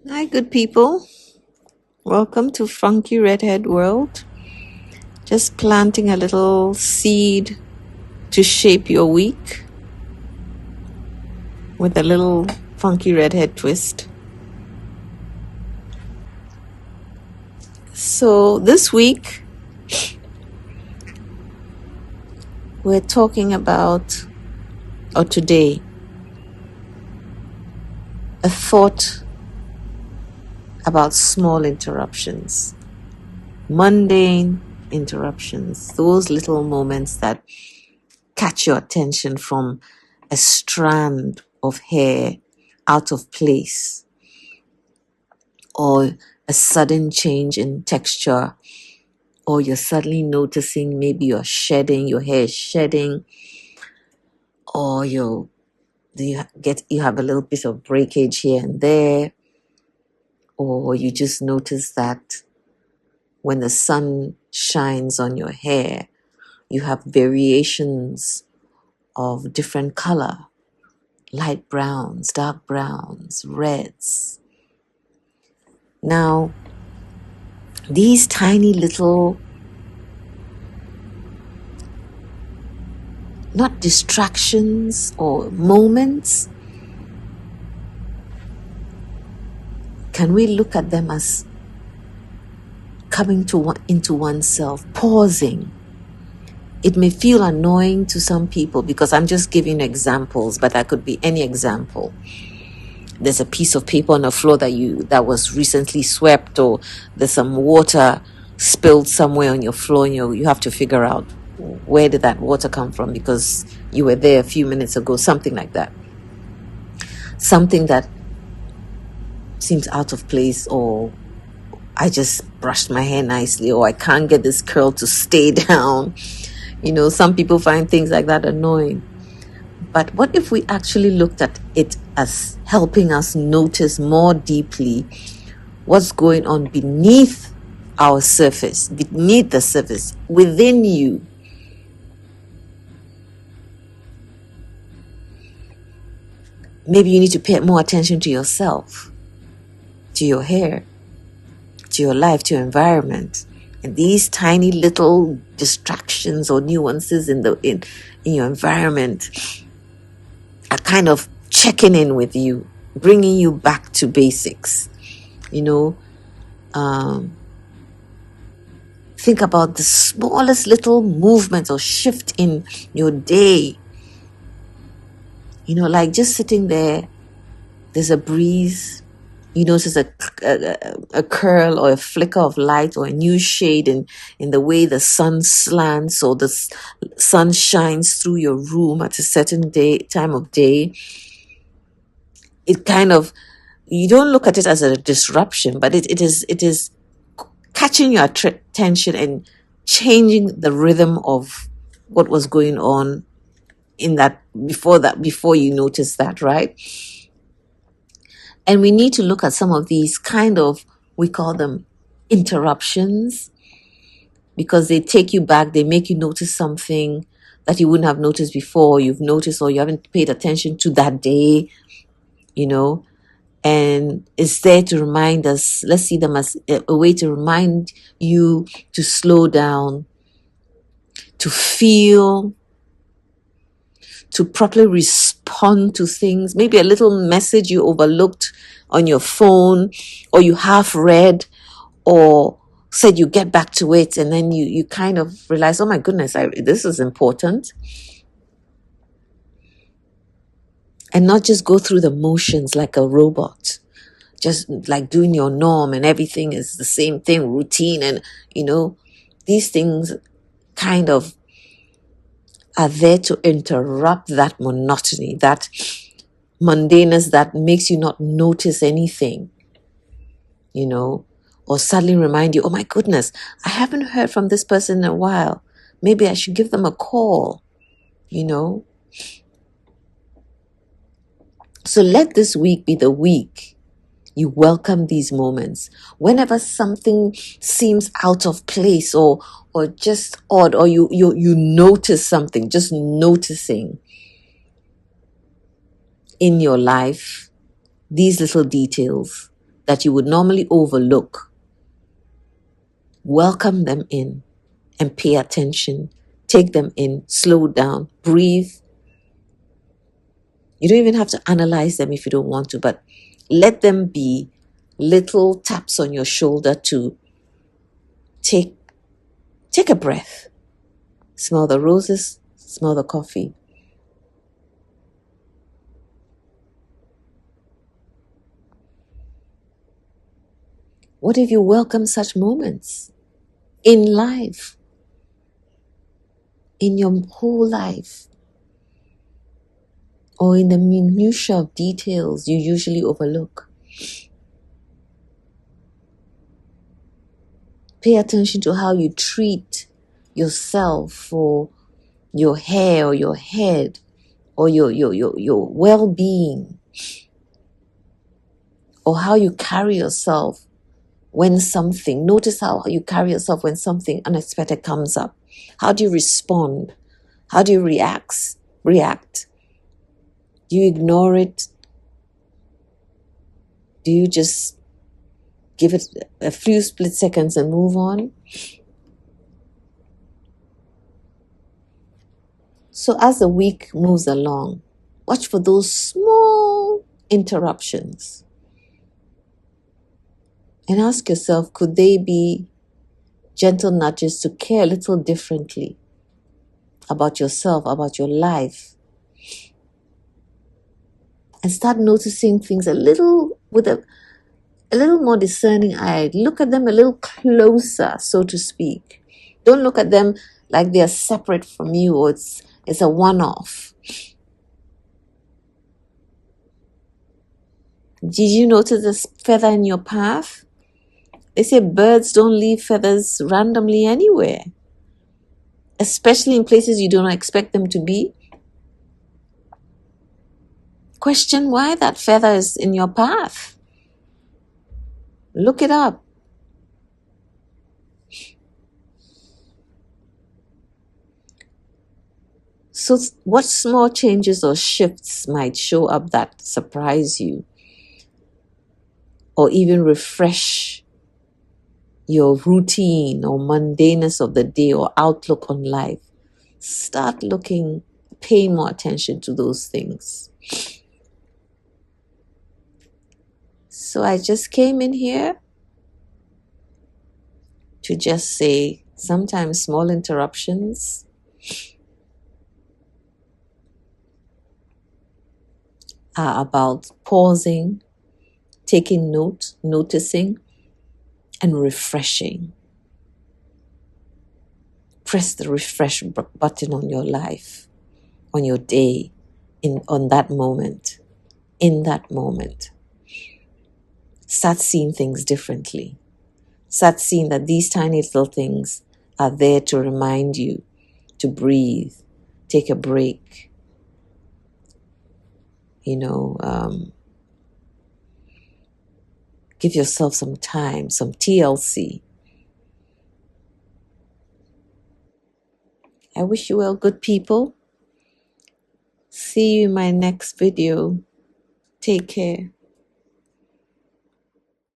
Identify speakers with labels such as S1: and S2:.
S1: Hi, good people. Welcome to Funky Redhead World. Just planting a little seed to shape your week with a little funky redhead twist. So, this week we're talking about, or today, a thought about small interruptions, mundane interruptions, those little moments that catch your attention from a strand of hair out of place, or a sudden change in texture, or you're suddenly noticing maybe your hair is shedding, or you have a little bit of breakage here and there, or you just notice that when the sun shines on your hair, you have variations of different color, light browns, dark browns, reds. Now, these tiny little, not distractions or moments, can we look at them as coming into oneself, pausing? It may feel annoying to some people because I'm just giving examples, but that could be any example. There's a piece of paper on the floor that was recently swept, or there's some water spilled somewhere on your floor, and you have to figure out where did that water come from because you were there a few minutes ago, something like that. Something that seems out of place, or I just brushed my hair nicely, or I can't get this curl to stay down. Some people find things like that annoying. But what if we actually looked at it as helping us notice more deeply what's going on beneath our surface, beneath the surface, within you? Maybe you need to pay more attention to yourself, to your hair, to your life, to your environment. And these tiny little distractions or nuances in your environment are kind of checking in with you, bringing you back to basics. Think about the smallest little movement or shift in your day. Like just sitting there, there's a breeze, you notice a curl or a flicker of light or a new shade in the way the sun slants or the sun shines through your room at a certain time of day. It kind of, you don't look at it as a disruption, but it is catching your attention and changing the rhythm of what was going on before you notice that, right? And we need to look at some of these we call them interruptions, because they take you back, they make you notice something that you wouldn't have noticed before, you've noticed, or you haven't paid attention to that day, and it's there to remind us. Let's see them as a way to remind you to slow down, to feel, to properly respond to things. Maybe a little message you overlooked on your phone, or you half read, or said you get back to it, and then you kind of realize, oh my goodness, this is important. And not just go through the motions like a robot, just like doing your norm and everything is the same thing, routine. And, these things kind of are there to interrupt that monotony, that mundaneness that makes you not notice anything, or suddenly remind you, oh my goodness, I haven't heard from this person in a while. Maybe I should give them a call, So let this week be the week you welcome these moments. Whenever something seems out of place or just odd, or you notice something, just noticing in your life these little details that you would normally overlook. Welcome them in and pay attention. Take them in, slow down, breathe. You don't even have to analyze them if you don't want to, but let them be little taps on your shoulder to take a breath. Smell the roses, smell the coffee. What if you welcome such moments in life, in your whole life, or in the minutiae of details you usually overlook? Pay attention to how you treat yourself, or your hair, or your head, or your well-being, or how you carry yourself when notice how you carry yourself when something unexpected comes up. How do you respond? How do you react? Do you ignore it? Do you just give it a few split seconds and move on? So as the week moves along, watch for those small interruptions and ask yourself, could they be gentle nudges to care a little differently about yourself, about your life? And start noticing things a little with a little more discerning eye. Look at them a little closer, so to speak. Don't look at them like they're separate from you, or it's a one-off. Did you notice this feather in your path? They say birds don't leave feathers randomly anywhere, especially in places you don't expect them to be. Question why that feather is in your path. Look it up. So what small changes or shifts might show up that surprise you, or even refresh your routine or mundaneness of the day or outlook on life? Start looking, pay more attention to those things. So I just came in here to just say sometimes small interruptions are about pausing, taking note, noticing, and refreshing. Press the refresh button on your life, on your day, on that moment, in that moment. Start seeing things differently. Start seeing that these tiny little things are there to remind you to breathe, take a break, give yourself some time, some TLC. I wish you well, good people. See you in my next video. Take care.